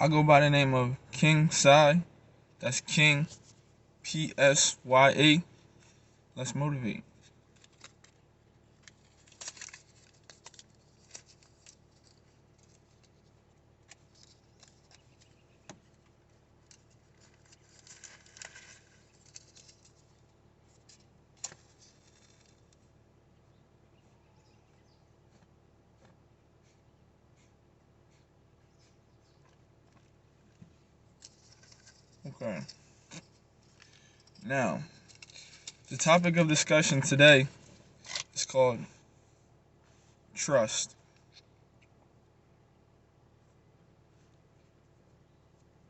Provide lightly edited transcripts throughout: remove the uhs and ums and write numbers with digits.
I go by the name of King Psy. That's King PSYA. Let's motivate. Okay. Now, the topic of discussion today is called trust.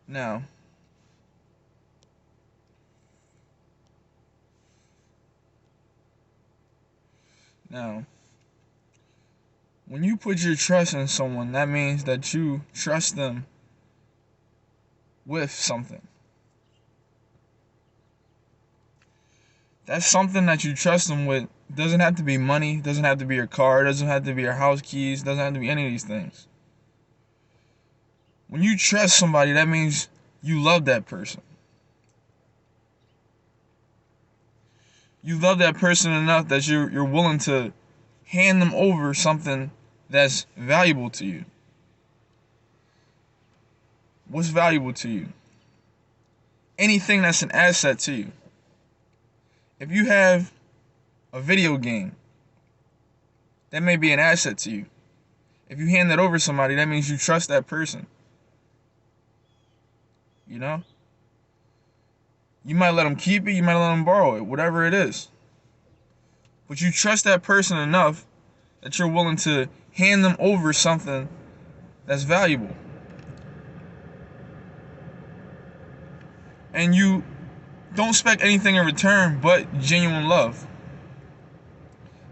Now, now, when you put your trust in someone, that means that you trust them with something. That's something that you trust them with. Doesn't have to be money, doesn't have to be your car, doesn't have to be your house keys, doesn't have to be any of these things. When you trust somebody, that means you love that person. You love that person enough that you're willing to hand them over something that's valuable to you. What's valuable to you? Anything that's an asset to you. If you have a video game, that may be an asset to you. If you hand that over to somebody, that means you trust that person. You know? You might let them keep it, you might let them borrow it, whatever it is. But you trust that person enough that you're willing to hand them over something that's valuable. And you don't expect anything in return but genuine love.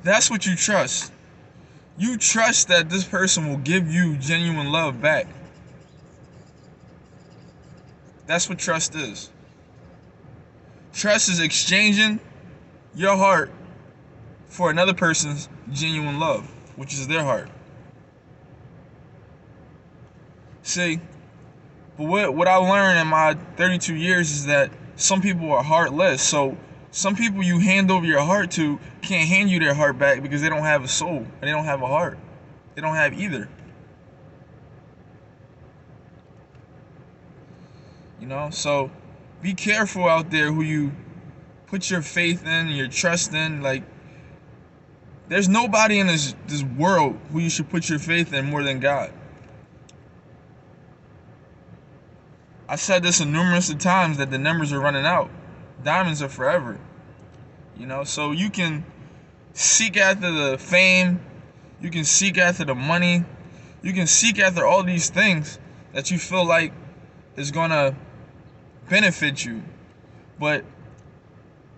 That's what you trust. You trust that this person will give you genuine love back. That's what trust is. Trust is exchanging your heart for another person's genuine love, which is their heart. See, but what I learned in my 32 years is that some people are heartless. So some people you hand over your heart to can't hand you their heart back because they don't have a soul and they don't have a heart. They don't have either. You know, so be careful out there who you put your faith in, your trust in. Like, there's nobody in this world who you should put your faith in more than God. I said this numerous of times that the numbers are running out. Diamonds are forever. You know, so you can seek after the fame, you can seek after the money, you can seek after all these things that you feel like is gonna benefit you. But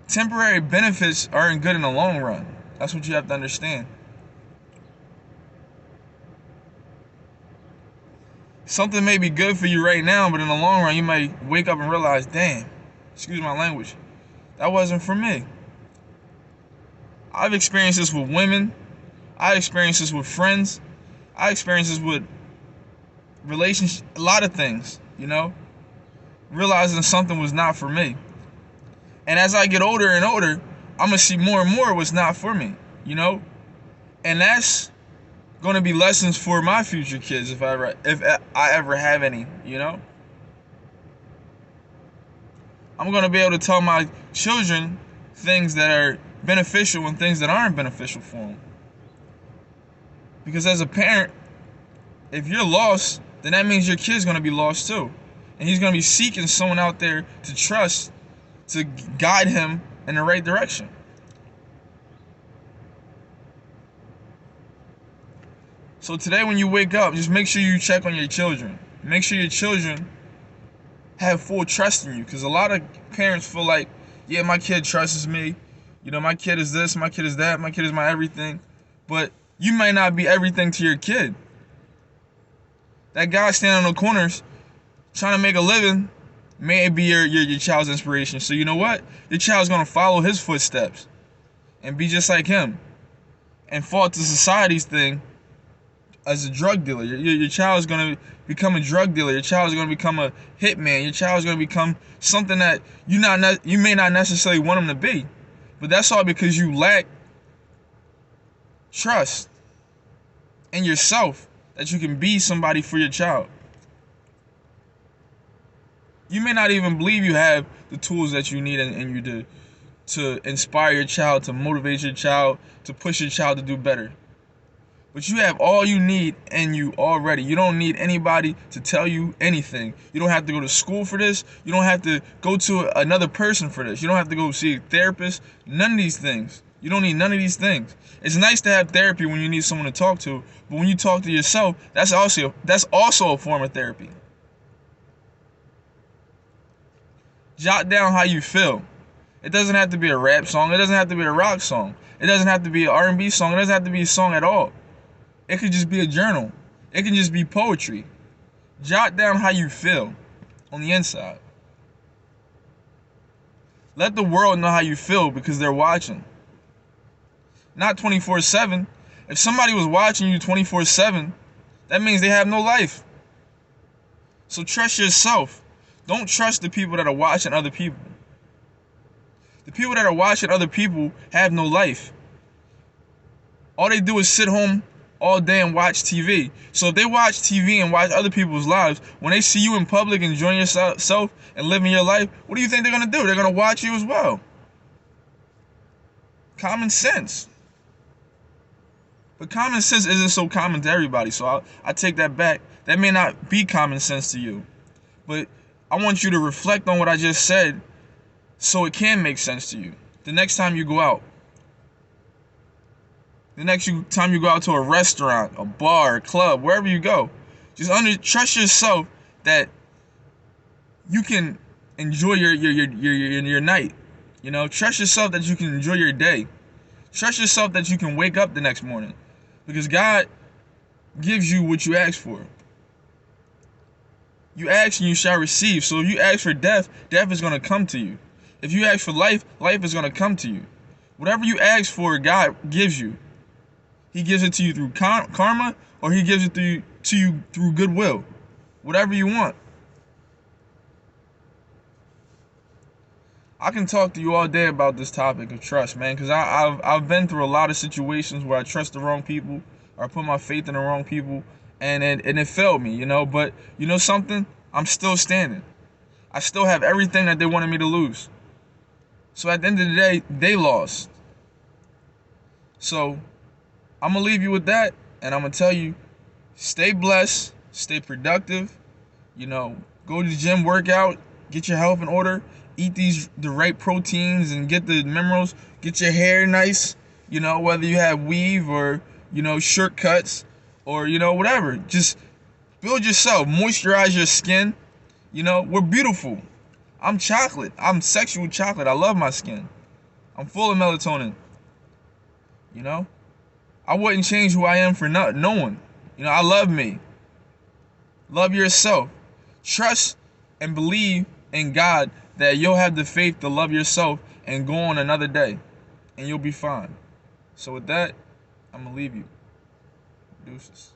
temporary benefits aren't good in the long run. That's what you have to understand. Something may be good for you right now, but in the long run, you might wake up and realize, damn, excuse my language, that wasn't for me. I've experienced this with women. I experienced this with friends. I experienced this with relationships, a lot of things, you know, realizing something was not for me. And as I get older and older, I'm going to see more and more what's not for me, you know, and that's going to be lessons for my future kids if I ever have any, you know. I'm going to be able to tell my children things that are beneficial and things that aren't beneficial for them. Because as a parent, if you're lost, then that means your kid's going to be lost too. And he's going to be seeking someone out there to trust, to guide him in the right direction. So today when you wake up, just make sure you check on your children. Make sure your children have full trust in you. Because a lot of parents feel like, yeah, my kid trusts me. You know, my kid is this, my kid is that, my kid is my everything. But you might not be everything to your kid. That guy standing on the corners trying to make a living may be your child's inspiration. So you know what? Your child's going to follow his footsteps and be just like him. And fall to society's thing as a drug dealer. Your child is going to become a drug dealer. Your child is going to become a hitman. Your child is going to become something that you may not necessarily want them to be. But that's all because you lack trust in yourself that you can be somebody for your child. You may not even believe you have the tools that you need in you to inspire your child, to motivate your child, to push your child to do better. But you have all you need in you already. You don't need anybody to tell you anything. You don't have to go to school for this. You don't have to go to another person for this. You don't have to go see a therapist. None of these things. You don't need none of these things. It's nice to have therapy when you need someone to talk to, but when you talk to yourself, that's also a form of therapy. Jot down how you feel. It doesn't have to be a rap song. It doesn't have to be a rock song. It doesn't have to be an R&B song. It doesn't have to be a song at all. It could just be a journal. It can just be poetry. Jot down how you feel on the inside. Let the world know how you feel because they're watching. Not 24/7. If somebody was watching you 24/7, that means they have no life. So trust yourself. Don't trust the people that are watching other people. The people that are watching other people have no life. All they do is sit home all day and watch TV. So if they watch TV and watch other people's lives, when they see you in public enjoying yourself and living your life, what do you think they're going to do? They're going to watch you as well. Common sense. But common sense isn't so common to everybody, so I take that back. That may not be common sense to you. But I want you to reflect on what I just said so it can make sense to you. The next time you go out. The next time you go out to a restaurant, a bar, a club, wherever you go, just trust yourself that you can enjoy your night. You know, trust yourself that you can enjoy your day. Trust yourself that you can wake up the next morning, because God gives you what you ask for. You ask and you shall receive. So if you ask for death, death is going to come to you. If you ask for life, life is going to come to you. Whatever you ask for, God gives you. He gives it to you through karma, or he gives it to you through goodwill. Whatever you want. I can talk to you all day about this topic of trust, man, because I've been through a lot of situations where I trust the wrong people, or I put my faith in the wrong people, and it failed me, you know. But you know something? I'm still standing. I still have everything that they wanted me to lose. So at the end of the day, they lost. So I'm going to leave you with that, and I'm going to tell you, stay blessed, stay productive, you know, go to the gym, work out, get your health in order, eat the right proteins and get the minerals, get your hair nice, you know, whether you have weave or, you know, short cuts or, you know, whatever. Just build yourself, moisturize your skin. You know, we're beautiful. I'm chocolate. I'm sexual chocolate. I love my skin. I'm full of melatonin. You know, I wouldn't change who I am for no one. You know, I love me. Love yourself. Trust and believe in God that you'll have the faith to love yourself and go on another day, and you'll be fine. So with that, I'm going to leave you. Deuces.